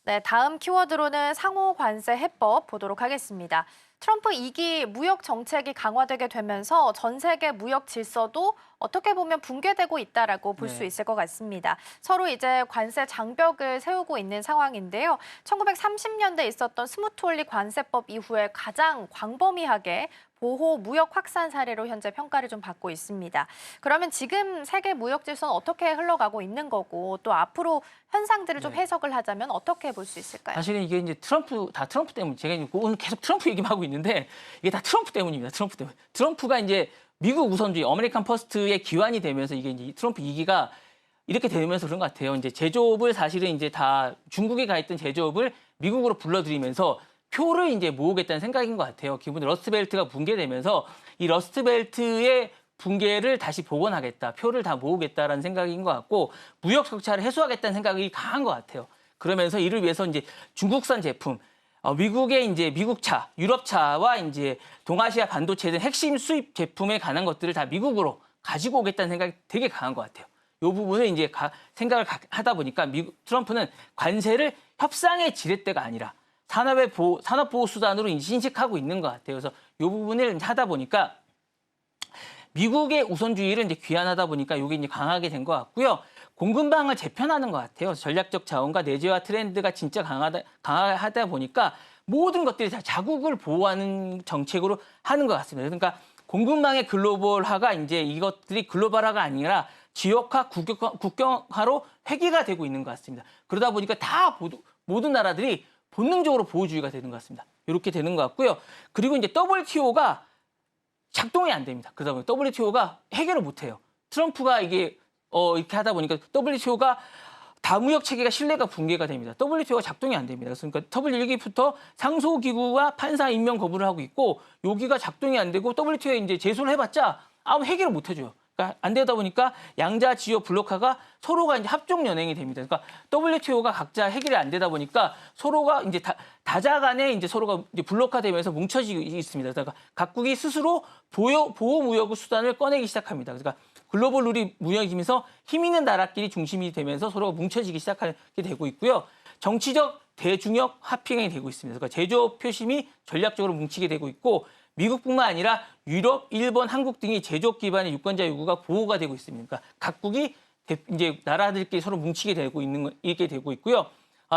네, 다음 키워드로는 상호 관세 해법 보도록 하겠습니다. 트럼프 2기 무역 정책이 강화되게 되면서 전 세계 무역 질서도 어떻게 보면 붕괴되고 있다라고 볼 수 네. 있을 것 같습니다. 서로 이제 관세 장벽을 세우고 있는 상황인데요. 1930년대 있었던 스무트홀리 관세법 이후에 가장 광범위하게 보호 무역 확산 사례로 현재 평가를 좀 받고 있습니다. 그러면 지금 세계 무역 질서는 어떻게 흘러가고 있는 거고 또 앞으로 현상들을 좀 네. 해석을 하자면 어떻게 볼 수 있을까요? 사실은 이게 이제 트럼프 때문. 제가 이제 오늘 계속 트럼프 얘기만 하고 있는데 이게 다 트럼프 때문입니다. 트럼프 때문. 트럼프가 이제 미국 우선주의, 아메리칸 퍼스트의 기환이 되면서 이게 이제 트럼프 2기가 이렇게 되면서 그런 것 같아요. 이제 제조업을 사실은 이제 다 중국에 가 있던 제조업을 미국으로 불러들이면서 표를 이제 모으겠다는 생각인 것 같아요. 기본 러스트벨트가 붕괴되면서 이 러스트벨트의 붕괴를 다시 복원하겠다, 표를 다 모으겠다라는 생각인 것 같고 무역 격차를 해소하겠다는 생각이 강한 것 같아요. 그러면서 이를 위해서 이제 중국산 제품, 미국의 이제 미국차, 유럽차와 이제 동아시아 반도체 등 핵심 수입 제품에 관한 것들을 다 미국으로 가지고 오겠다는 생각이 되게 강한 것 같아요. 이 부분을 이제 생각을 하다 보니까 트럼프는 관세를 협상의 지렛대가 아니라 산업보호 수단으로 인식하고 있는 것 같아요. 그래서 이 부분을 하다 보니까 미국의 우선주의를 이제 귀환하다 보니까 이게 이제 강하게 된 것 같고요. 공급망을 재편하는 것 같아요. 전략적 자원과 내재화 트렌드가 진짜 강하다 보니까 모든 것들이 다 자국을 보호하는 정책으로 하는 것 같습니다. 그러니까 공급망의 글로벌화가 이제 이것들이 글로벌화가 아니라 지역화, 국경화로 회귀가 되고 있는 것 같습니다. 그러다 보니까 다 모든 나라들이 본능적으로 보호주의가 되는 것 같습니다. 이렇게 되는 것 같고요. 그리고 이제 WTO가 작동이 안 됩니다. 그러다 보니 WTO가 해결을 못 해요. 트럼프가 이게 이렇게 하다 보니까 WTO가 다무역 체계가 신뢰가 붕괴가 됩니다. WTO가 작동이 안 됩니다. 그러니까 W1기부터 상소기구가 판사 임명 거부를 하고 있고 여기가 작동이 안 되고 WTO에 이제 제소를 해봤자 아무 해결을 못 해줘요. 그러니까 안 되다 보니까 양자 지역 블록화가 서로가 이제 합종 연행이 됩니다. 그러니까 WTO가 각자 해결이 안 되다 보니까 서로가 이제 다자 간에 이제 서로가 이제 블록화되면서 뭉쳐지고 있습니다. 그러니까 각국이 스스로 보호 무역 수단을 꺼내기 시작합니다. 그러니까 글로벌 룰이 무역이면서 힘 있는 나라끼리 중심이 되면서 서로가 뭉쳐지기 시작하게 되고 있고요. 정치적 대중역 화평이 되고 있습니다. 그러니까 제조업 표심이 전략적으로 뭉치게 되고 있고 미국뿐만 아니라 유럽, 일본, 한국 등이 제조업 기반의 유권자 요구가 보호가 되고 있습니다. 그러니까 각국이 이제 나라들끼리 서로 뭉치게 이게 되고 있고요.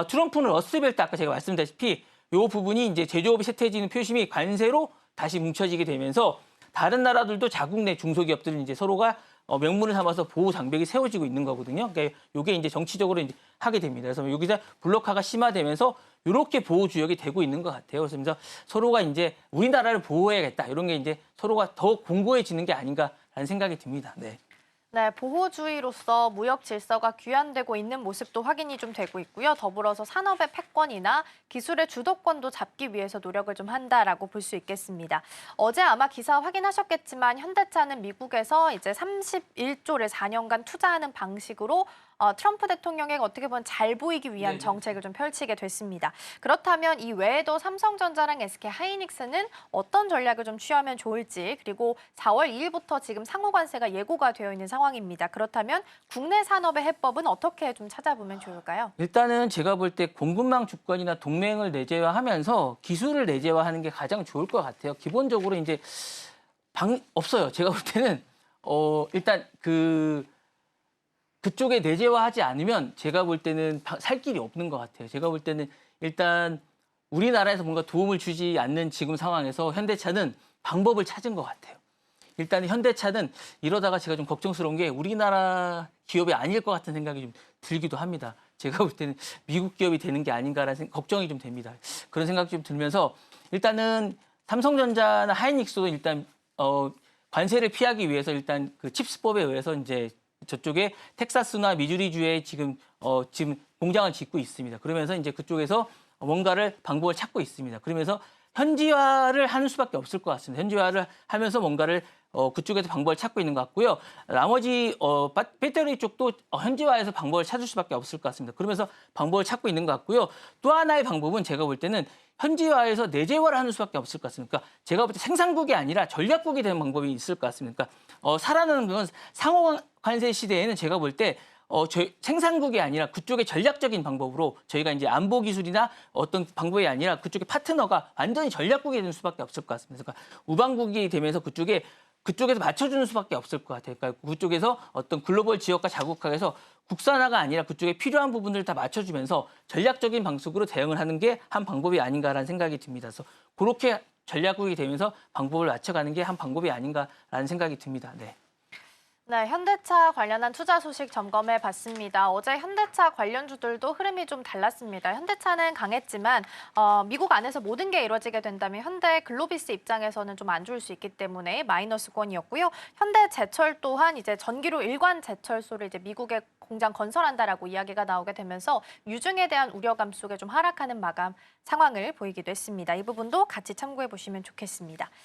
트럼프는 러스트벨트 아까 제가 말씀드렸다시피 이 부분이 이제 제조업이 쇠퇴해지는 표심이 관세로 다시 뭉쳐지게 되면서 다른 나라들도 자국 내 중소기업들은 이제 서로가 명분을 삼아서 보호 장벽이 세워지고 있는 거거든요. 그러니까 이게 이제 정치적으로 이제 하게 됩니다. 그래서 여기서 블록화가 심화되면서 이렇게 보호주역이 되고 있는 것 같아요. 그래서 서로가 이제 우리나라를 보호해야겠다 이런 게 이제 서로가 더 공고해지는 게 아닌가라는 생각이 듭니다. 네. 네, 보호주의로서 무역 질서가 귀환되고 있는 모습도 확인이 좀 되고 있고요. 더불어서 산업의 패권이나 기술의 주도권도 잡기 위해서 노력을 좀 한다라고 볼 수 있겠습니다. 어제 아마 기사 확인하셨겠지만 현대차는 미국에서 이제 31조를 4년간 투자하는 방식으로 트럼프 대통령에게 어떻게 보면 잘 보이기 위한 네네. 정책을 좀 펼치게 됐습니다. 그렇다면 이 외에도 삼성전자랑 SK 하이닉스는 어떤 전략을 좀 취하면 좋을지 그리고 4월 2일부터 지금 상호 관세가 예고가 되어 있는 상황입니다. 그렇다면 국내 산업의 해법은 어떻게 좀 찾아보면 좋을까요? 일단은 제가 볼 때 공급망 주권이나 동맹을 내재화하면서 기술을 내재화하는 게 가장 좋을 것 같아요. 기본적으로 이제 없어요. 제가 볼 때는 일단 그쪽에 내재화하지 않으면 제가 볼 때는 살 길이 없는 것 같아요. 제가 볼 때는 일단 우리나라에서 뭔가 도움을 주지 않는 지금 상황에서 현대차는 방법을 찾은 것 같아요. 일단 현대차는 이러다가 제가 좀 걱정스러운 게 우리나라 기업이 아닐 것 같은 생각이 좀 들기도 합니다. 제가 볼 때는 미국 기업이 되는 게 아닌가라는 걱정이 좀 됩니다. 그런 생각이 좀 들면서 일단은 삼성전자나 하이닉스도 일단 관세를 피하기 위해서 일단 그 칩스법에 의해서 이제 저쪽에 텍사스나 미주리주에 지금 공장을 짓고 있습니다. 그러면서 이제 그쪽에서 뭔가를 방법을 찾고 있습니다. 그러면서 현지화를 하는 수밖에 없을 것 같습니다. 현지화를 하면서 뭔가를 그쪽에서 방법을 찾고 있는 것 같고요. 나머지 배터리 쪽도 현지화해서 방법을 찾을 수밖에 없을 것 같습니다. 그러면서 방법을 찾고 있는 것 같고요. 또 하나의 방법은 제가 볼 때는 현지화해서 내재화를 하는 수밖에 없을 것 같습니다. 그러니까 제가 볼 때 생산국이 아니라 전략국이 되는 방법이 있을 것 같습니다. 그러니까 살아나는 건 상호 관세 시대에는 제가 볼 때 저희 생산국이 아니라 그쪽의 전략적인 방법으로 저희가 이제 안보 기술이나 어떤 방법이 아니라 그쪽의 파트너가 완전히 전략국이 되는 수밖에 없을 것 같습니다. 그러니까 우방국이 되면서 그쪽에서 맞춰주는 수밖에 없을 것 같아요. 그러니까 그쪽에서 어떤 글로벌 지역과 자국화해서 국산화가 아니라 그쪽에 필요한 부분들을 다 맞춰주면서 전략적인 방식으로 대응을 하는 게 한 방법이 아닌가라는 생각이 듭니다. 그래서 그렇게 전략국이 되면서 방법을 맞춰가는 게 한 방법이 아닌가라는 생각이 듭니다. 네. 네, 현대차 관련한 투자 소식 점검해 봤습니다. 어제 현대차 관련주들도 흐름이 좀 달랐습니다. 현대차는 강했지만 미국 안에서 모든 게 이루어지게 된다면 현대 글로비스 입장에서는 좀 안 좋을 수 있기 때문에 마이너스권이었고요. 현대제철 또한 이제 전기료 일관 제철소를 이제 미국에 공장 건설한다라고 이야기가 나오게 되면서 유증에 대한 우려감 속에 좀 하락하는 마감 상황을 보이기도 했습니다. 이 부분도 같이 참고해 보시면 좋겠습니다.